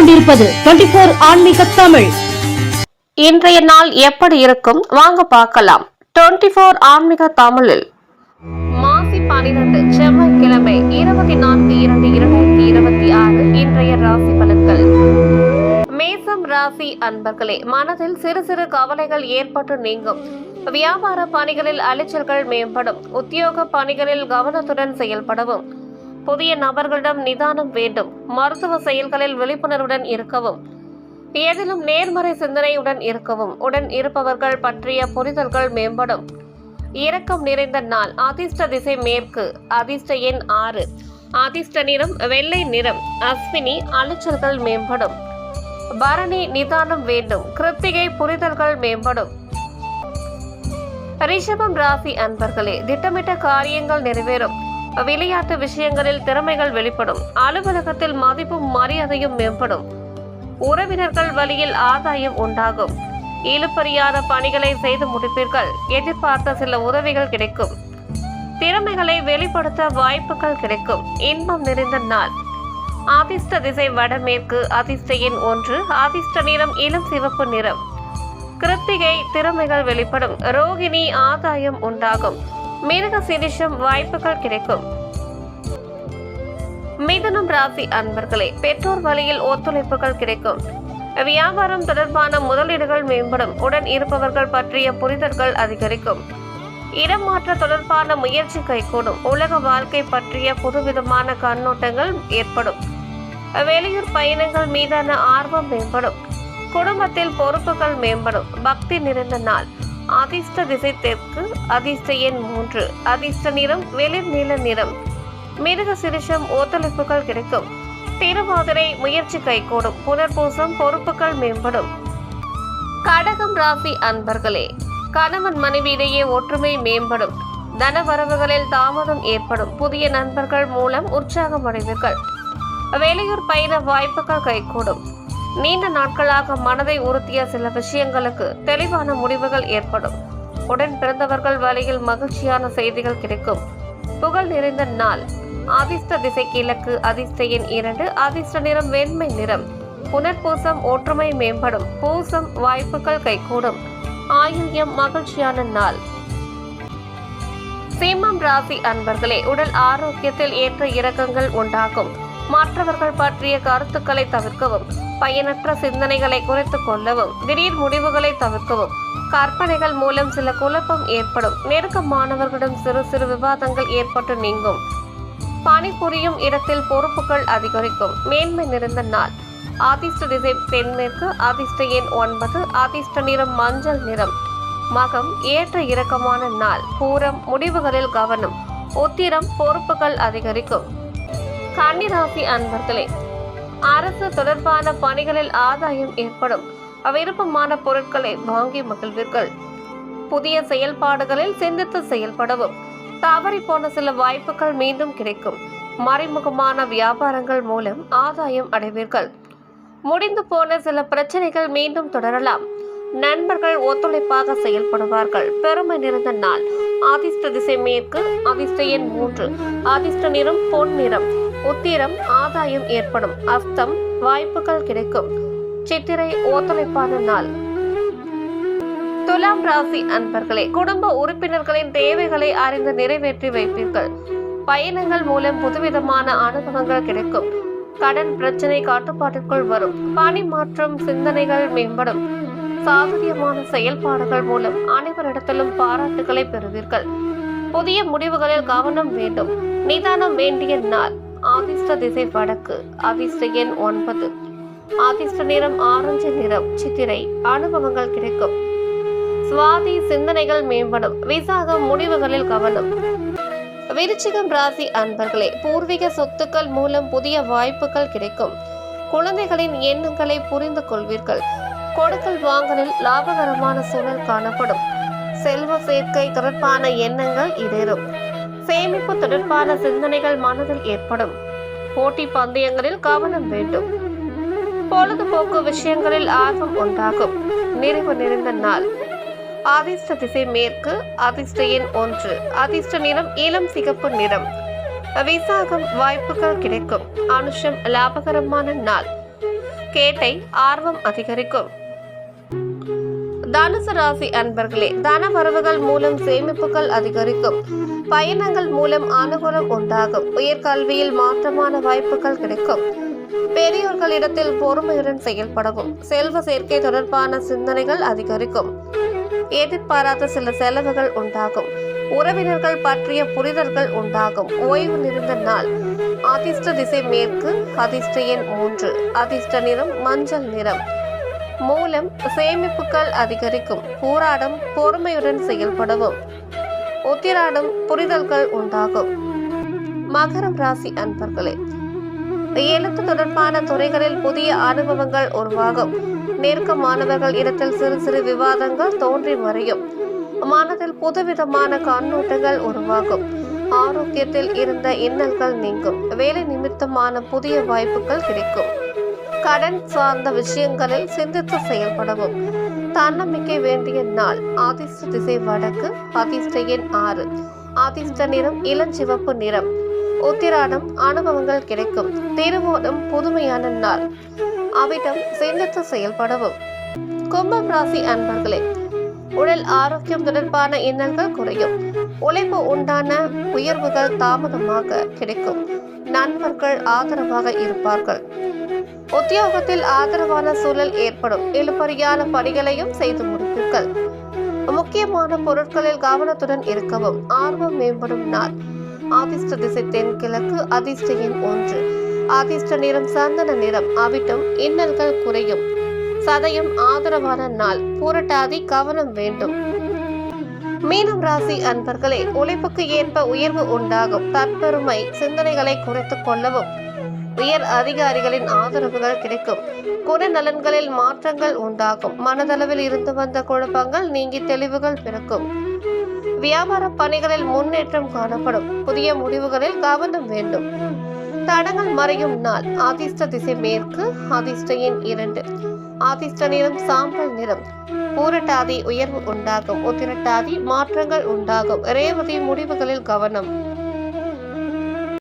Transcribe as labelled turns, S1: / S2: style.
S1: கொண்டிருப்பது 24 ஆன்மீக தமிழ்.
S2: இன்றைய நாள் எப்படி இருக்கும் வாங்க பார்க்கலாம். 24 ஆன்மீக தமிழில் மாசி 12 செவ்வாய்க்கிழமை 24/2/2026 இன்றைய ராசி பலன்கள். மேசம் ராசி அன்பர்களே, மனதில் சிறு சிறு கவலைகள் ஏற்பட்டு நீங்கும். வியாபார பணிகளில் அலைச்சல்கள் மேம்படும். உத்தியோக பணிகளில் கவனத்துடன் செயல்படவும். புதிய நபர்களிடம் நிதானம் வேண்டும். மருத்துவ செயல்களில் விழிப்புணர்வுடன் இருக்கவும். ஏதிலும் நேர்மறை சிந்தனையுடன் இருக்கவும். உடன் இருப்பவர்கள் பற்றிய புரிதல்கள் மேம்படும். இரக்கம் நிறைந்த நாள். அதிர்ஷ்ட திசை மேற்கு. அதிர்ஷ்ட எண் 6. அதிர்ஷ்ட நிறம் வெள்ளை நிறம். அஸ்வினி அலைச்சல்கள் மேம்படும். பரணி நிதானம் வேண்டும். கிருத்திகை புரிதல்கள் மேம்படும். ரிஷபம் ராசி அன்பர்களே, திட்டமிட்ட காரியங்கள் நிறைவேறும். விளையாட்டு விஷயங்களில் திறமைகள் வெளிப்படும். அலுவலகத்தில் மதிப்பும் மரியாதையும் மேம்படும். உறவினர்கள் வழியில் ஆதாயம் உண்டாகும். இழுபறியாத பணிகளை செய்து முடிப்பீர்கள். எதிர்பார்த்த சில உதவிகள் கிடைக்கும். திறமைகளை வெளிப்படுத்த வாய்ப்புகள் கிடைக்கும். இன்பம் நிறைந்த நாள். அதிர்ஷ்ட திசை வடமேற்கு. அதிர்ஷ்ட எண் 1. அதிர்ஷ்ட நிறம் இளம் சிவப்பு நிறம். கிருத்திகை திறமைகள் வெளிப்படும். ரோகிணி ஆதாயம் உண்டாகும். மிருக சிரிஷம் வாய்ப்புகள் கிடைக்கும். மிதுனம் ராசி அன்பர்களே, பெற்றோர் வழியில் ஒத்துழைப்புகள் கிடைக்கும். வியாபாரம் தொடர்பான முதலீடுகள் மேம்படும். உடன் இருப்பவர்கள் பற்றிய புரிதல்கள் அதிகரிக்கும். இடமாற்ற தொடர்பான முயற்சி கைகூடும். உலக வாழ்க்கை பற்றிய புதுவிதமான கண்ணோட்டங்கள் ஏற்படும். வெளியூர் பயணங்கள் மீதான ஆர்வம் மேம்படும். குடும்பத்தில் பொறுப்புகள் மேம்படும். பக்தி நிறைந்த நாள். அதிர்ஷ்ட திசை தெற்கு. அதிர்ஷ்ட எண் 3. அதிர்ஷ்ட நிறம் வெளிர் நீல நிறம். மிருக சிரிஷம் ஒத்துழைப்புகள் கிடைக்கும். திருவாதிரை முயற்சி கைகூடும். புனர்பூசம் பொறுப்புகள் மேம்படும். கடகம் ராசி அன்பர்களே, கணவன் மனைவியிடையே ஒற்றுமை மேம்படும். தனவரவுகளில் தாமதம் ஏற்படும். புதிய நண்பர்கள் மூலம் உற்சாகம் அடைவீர்கள். வெளியூர் பயண வாய்ப்புகள் கைகூடும். நீண்ட நாட்களாக மனதை உறுத்திய சில விஷயங்களுக்கு தெளிவான முடிவுகள் ஏற்படும். உடன் பிறந்தவர்கள் வழியில் மகிழ்ச்சியான செய்திகள் கிடைக்கும். புகழ் நிறைந்த நாள். அதிர்ஷ்ட திசை கிழக்கு. அதிர்ஷ்ட எண் 2. அதிர்ஷ்ட நிறம் வெண்மை நிறம். புனர்பூசம் ஒற்றுமை மேம்படும். பூசம் வாய்ப்புகள் கைகூடும். ஆயுள்யம் மகிழ்ச்சியான நாள். சிம்மம் ராசி அன்பர்களே, உடல் ஆரோக்கியத்தில் ஏற்ற இறக்கங்கள் உண்டாகும். மற்றவர்கள் பற்றிய கருத்துக்களை தவிர்க்கவும். பயனற்ற சிந்தனைகளை குறைத்துக் கொள்ளவும். திடீர் முடிவுகளை தவிர்க்கவும். கற்பனைகள் மூலம் சில குழப்பம் ஏற்படும். நெருக்கமானவர்களிடம் சிறு சிறு விவாதங்கள் ஏற்பட்டு நீங்கும். பணிபுரியும் இடத்தில் பொறுப்புகள் அதிகரிக்கும். மேன்மை நிறைந்த நாள். அதிர்ஷ்ட திசை தென்மேற்கு. அதிர்ஷ்ட எண் 9. அதிர்ஷ்ட நிறம் மஞ்சள் நிறம். மகம் ஏற்ற இறக்கமான நாள். பூரம் முடிவுகளில் கவனம். உத்திரம் பொறுப்புகள் அதிகரிக்கும். கன்னிராசி அன்பர்களே, அரசு தொடர்பான பணிகளில் ஆதாயம் ஏற்படும். விருப்பமான பொருட்களை வாங்கி மகிழ்வீர்கள். புதிய செயல்பாடுகளில் சிந்தித்து செயல்படவும். தவறி போன சில வாய்ப்புகள் மீண்டும் கிடைக்கும். மறைமுகமான வியாபாரங்கள் மூலம் ஆதாயம் அடைவீர்கள். முடிந்து போன சில பிரச்சனைகள் மீண்டும் தொடரலாம். நண்பர்கள் ஒத்துழைப்பாக செயல்படுவார்கள். பெருமை நிறைந்த நாள். அதிர்ஷ்ட திசை மேற்கு. அதிர்ஷ்ட எண் 3. அதிர்ஷ்ட நிறம் பொன் நிறம். உத்திரம் ஆதாயம் ஏற்படும். அஸ்தம் வாய்ப்புகள் கிடைக்கும். சித்திரை ஒத்துழைப்பான நாள். துலாம் ராசி அன்பர்களே, குடும்ப உறுப்பினர்களின் தேவைகளை அறிந்து நிறைவேற்றி வைப்பீர்கள். பயணங்கள் மூலம் புதுவிதமான அனுபவங்கள் கிடைக்கும். கடன் பிரச்சனை கட்டுப்பாட்டிற்குள் வரும். பணி மாற்றம் சிந்தனைகள் மேம்படும். சாதுரியமான செயல்பாடுகள் மூலம் அனைவரிடத்திலும் பாராட்டுகளை பெறுவீர்கள். புதிய முடிவுகளில் கவனம் வேண்டும். நிதானம் வேண்டிய நாள். அதிர்ஷ்ட திசை வடக்கு. அதிர்ஷ்ட எண் 9. அதிர்ஷ்ட நிறம் ஆரஞ்சு நிறம். சித்திரை அனுபவங்கள் கிடைக்கும். சுவாதி சிந்தனைகள் மேம்படும். விசாகம் முடிவுகளில் கவனம். விருச்சிகம் ராசி அன்பர்களே, பூர்வீக சொத்துக்கள் மூலம் புதிய வாய்ப்புகள் கிடைக்கும். குழந்தைகளின் எண்ணங்களை புரிந்து கொள்வீர்கள். கொடுக்கல் வாங்கலில் லாபகரமான சூழல் காணப்படும். செல்வ சேர்க்கை தொடர்பான எண்ணங்கள் ஈடேறும். சேமிப்பு தொடர்பான சிந்தனைகள் மனதில் ஏற்படும். போட்டி பந்தயங்களில் கவனம் வேண்டும். பொழுதுபோக்கு விஷயங்களில் ஆர்வம் உண்டாகும். நிறைவு நிறைந்த நாள். அதிர்ஷ்ட திசை மேற்கு. அதிர்ஷ்ட எண் 1. அதிர்ஷ்ட நிறம் இளம் சிகப்பு நிறம். விசாகம் வாய்ப்புகள் கிடைக்கும். அனுஷம் லாபகரமான நாள். கேட்டை ஆர்வம் அதிகரிக்கும். தனுசு ராசி அன்பர்களே, தன வரவுகள் மூலம் சேமிப்புகள் அதிகரிக்கும். பயணங்கள் மூலம் அனுகூலம் உண்டாகும். உயர்கல்வியில் மாற்றமான வாய்ப்புகள் கிடைக்கும். பெரியோர்களிடத்தில் பொறுமையுடன் செயல்படவும். செல்வ சேர்க்கை தொடர்பான சிந்தனைகள் அதிகரிக்கும். எதிர்பாராத சில செலவுகள் உண்டாகும். உறவினர்கள் பற்றிய புரிதல்கள் உண்டாகும். ஓய்வு நிறைந்த நாள். அதிர்ஷ்ட திசை மேற்கு. அதிர்ஷ்ட எண் 3. அதிர்ஷ்ட நிறம் மஞ்சள் நிறம். மூலம் சேமிப்புகள் அதிகரிக்கும். பூராடம் பொறுமையுடன் செயல்படவும். உத்திராடம் புரிதல்கள் உண்டாகும். மகரம் ராசி அன்பர்களே, எழுத்து தொடர்பான துறைகளில் புதிய அனுபவங்கள் உருவாகும். நெருக்கமானவர்கள் இடத்தில் சிறு சிறு விவாதங்கள் தோன்றி மறையும். மனதில் புதுவிதமான கண்ணோட்டங்கள் உருவாகும். ஆரோக்கியத்தில் இருந்த இன்னல்கள் நீங்கும். வேலை நிமித்தமான புதிய வாய்ப்புகள் கிடைக்கும். கடன் சார்ந்த விஷயங்களில் சிந்தித்து செயல்படவும். தன்னம்பிக்கை வேண்டிய நாள். அதிர்ஷ்ட திசை வடக்கு. அதிர்ஷ்ட எண் 6. அதிர்ஷ்ட நிறம் இளஞ்சிவப்பு நிறம். உத்திராடம் அனுபவங்கள் கிடைக்கும். திருவோணம் புதுமையான நாள். அவிட்டம் சிந்தித்து செயல்படவும். கும்பம் ராசி அன்பர்களே, உடல் ஆரோக்கியம் தொடர்பான இன்னல்கள் குறையும். உழைப்பு உண்டான உயர்வுகள் தாமதமாக கிடைக்கும். நண்பர்கள் ஆதரவாக இருப்பார்கள். உத்தியோகத்தில் ஆதரவான சூழல் ஏற்படும். இழுபறியான பணிகளையும் செய்து முடிப்பீர்கள். முக்கியமான பொருட்களில் கவனத்துடன் இருக்கவும். ஆர்வம் மேம்படும் நாள். அதிர்ஷ்ட திசை தென்கிழக்கு. அதிர்ஷ்ட எண் 1. அதிர்ஷ்ட நிறம் சந்தன நிறம். அவிட்டம் இன்னல்கள் குறையும். சதயம் ஆதரவான நாள். பூரட்டாதி கவனம் வேண்டும். மீனம் ராசி அன்பர்களே, உழைப்புக்கு ஏற்ப உயர்வு உண்டாகும். தற்பெருமை சிந்தனைகளை குறைத்துக் கொள்ளவும். உயர் அதிகாரிகளின் ஆதரவுகள் கிடைக்கும். குணநலன்களில் மாற்றங்கள் உண்டாகும். மனதளவில் இருந்து வந்த குழப்பங்கள் நீங்கி தெளிவுகள் பிறக்கும். வியாபார பணிகளில் முன்னேற்றம் காணப்படும். புதிய முடிவுகளில் கவனம் வேண்டும். தடங்கள் மறையும் நாள். அதிர்ஷ்ட திசை மேற்கு. அதிர்ஷ்ட எண் 2. அதிர்ஷ்ட நிறம் சாம்பல் நிறம். பூரட்டாதி உயர்வு உண்டாகும். உத்திரட்டாதி மாற்றங்கள் உண்டாகும். ரேவதி முடிவுகளில் கவனம்.